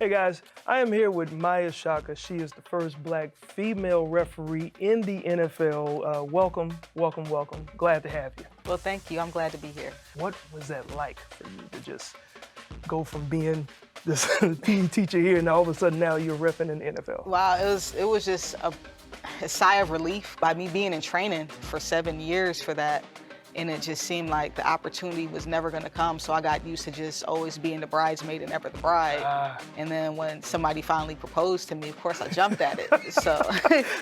Hey guys, I am here with Maia Chaka. She is the first Black female referee in the NFL. Welcome. Glad to have you. Well, thank you. I'm glad to be here. What was that like for you to just go from being this PE teacher here and all of a sudden now you're repping in the NFL? Wow, it was just a sigh of relief by me being in training for 7 years for that. And it just seemed like the opportunity was never going to come. So I got used to just always being the bridesmaid and never the bride. And then when somebody finally proposed to me, of course I jumped at it. So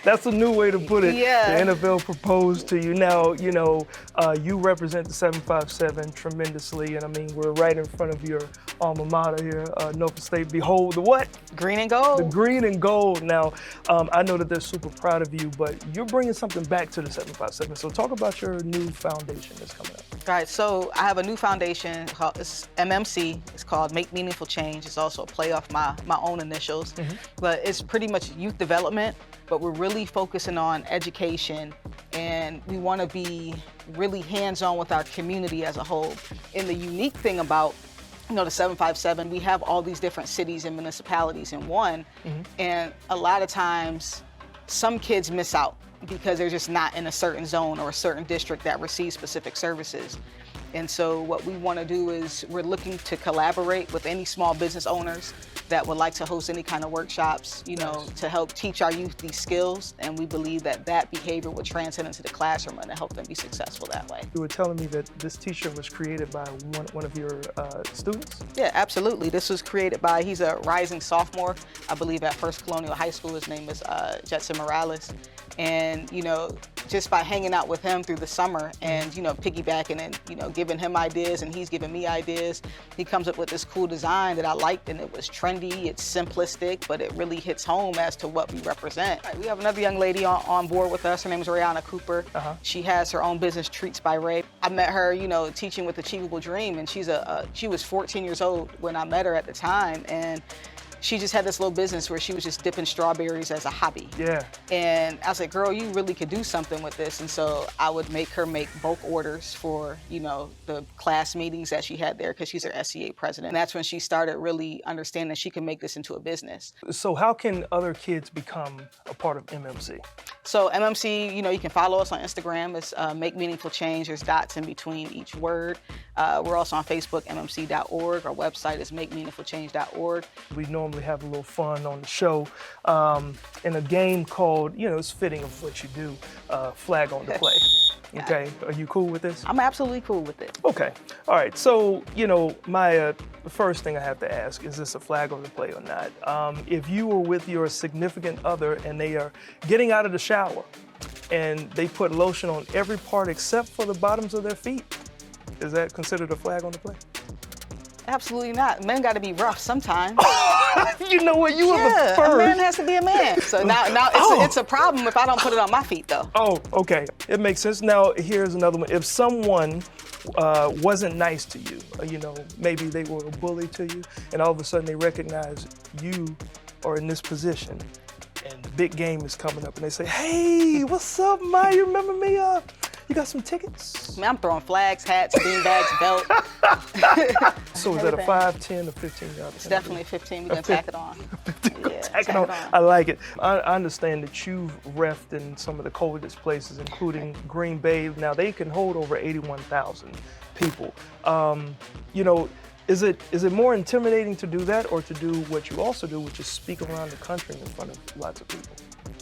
that's a new way to put it. Yeah. The NFL proposed to you. Now, you know, you represent the 757 tremendously. And I mean, we're right in front of your alma mater here, Norfolk State. Behold the what? Green and gold. The green and gold. Now, I know that they're super proud of you, but you're bringing something back to the 757. So talk about your new foundation that's coming up. All right, so I have a new foundation called it's MMC. It's called Make Meaningful Change. It's also a play off my own initials, but it's pretty much youth development, but we're really focusing on education, and we want to be really hands-on with our community as a whole. And the unique thing about the 757, we have all these different cities and municipalities in one, and a lot of times some kids miss out because they're just not in a certain zone or a certain district that receives specific services. And so what we want to do is we're looking to collaborate with any small business owners that would like to host any kind of workshops, to help teach our youth these skills. And we believe that that behavior will transcend into the classroom and help them be successful that way. You were telling me that this t-shirt was created by one of your students? Yeah, absolutely. This was created by, he's a rising sophomore, I believe at First Colonial High School. His name is Jetson Morales. And, just by hanging out with him through the summer and, piggybacking and, giving him ideas and he's giving me ideas, he comes up with this cool design that I liked, and it was trendy, it's simplistic, but it really hits home as to what we represent. Right, we have another young lady on board with us. Her name is Rihanna Cooper. She has her own business, Treats by Ray. I met her, teaching with Achievable Dream, and she was 14 years old when I met her at the time, and she just had this little business where she was just dipping strawberries as a hobby. Yeah. And I was like, girl, you really could do something with this. And so I would make her make bulk orders for, the class meetings that she had there because she's her SCA president. And that's when she started really understanding she can make this into a business. So how can other kids become a part of MMC? So MMC, you can follow us on Instagram. It's Make Meaningful Change. There's dots in between each word. We're also on Facebook, mmc.org. Our website is makemeaningfulchange.org. We normally have a little fun on the show in a game called, it's fitting of what you do, Flag on the Play. Okay, are you cool with this? I'm absolutely cool with it. Okay, all right. So, Maya, the first thing I have to ask, is this a flag on the play or not? If you were with your significant other and they are getting out of the shower and they put lotion on every part except for the bottoms of their feet, is that considered a flag on the play? Absolutely not. Men got to be rough sometimes. You know what? You were the first. A man has to be a man. So now it's a problem if I don't put it on my feet, though. Oh, okay. It makes sense. Now, here's another one. If someone wasn't nice to you, maybe they were a bully to you, and all of a sudden they recognize you are in this position, and the big game is coming up, and they say, hey, what's up, Maya? You remember me? You got some tickets? Man, I'm throwing flags, hats, beanbags, belt. So is that a 5, 10, or 15 yard? It's definitely 15. We're going to tack it on. Tack it on. I like it. I understand that you've reffed in some of the coldest places, including Green Bay. Now, they can hold over 81,000 people. Is it more intimidating to do that or to do what you also do, which is speak around the country in front of lots of people?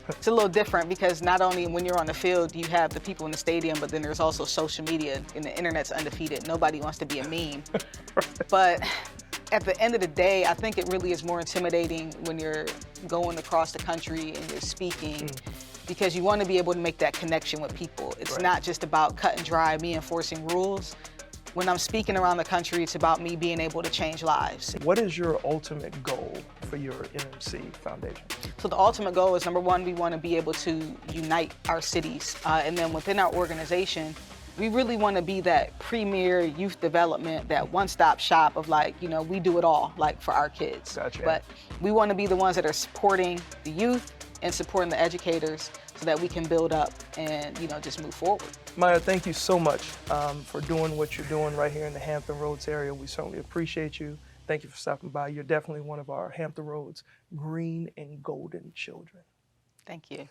It's a little different because not only when you're on the field, you have the people in the stadium, but then there's also social media, and the internet's undefeated. Nobody wants to be a meme. But at the end of the day, I think it really is more intimidating when you're going across the country and you're speaking, because you want to be able to make that connection with people. It's not just about cut and dry, me enforcing rules. When I'm speaking around the country, it's about me being able to change lives. What is your ultimate goal for your MMC Foundation? So the ultimate goal is, number one, we want to be able to unite our cities. And then within our organization, we really want to be that premier youth development, that one-stop shop of we do it all, for our kids. Gotcha. But we want to be the ones that are supporting the youth and supporting the educators so that we can build up and, just move forward. Maya, thank you so much for doing what you're doing right here in the Hampton Roads area. We certainly appreciate you. Thank you for stopping by. You're definitely one of our Hampton Roads green and golden children. Thank you.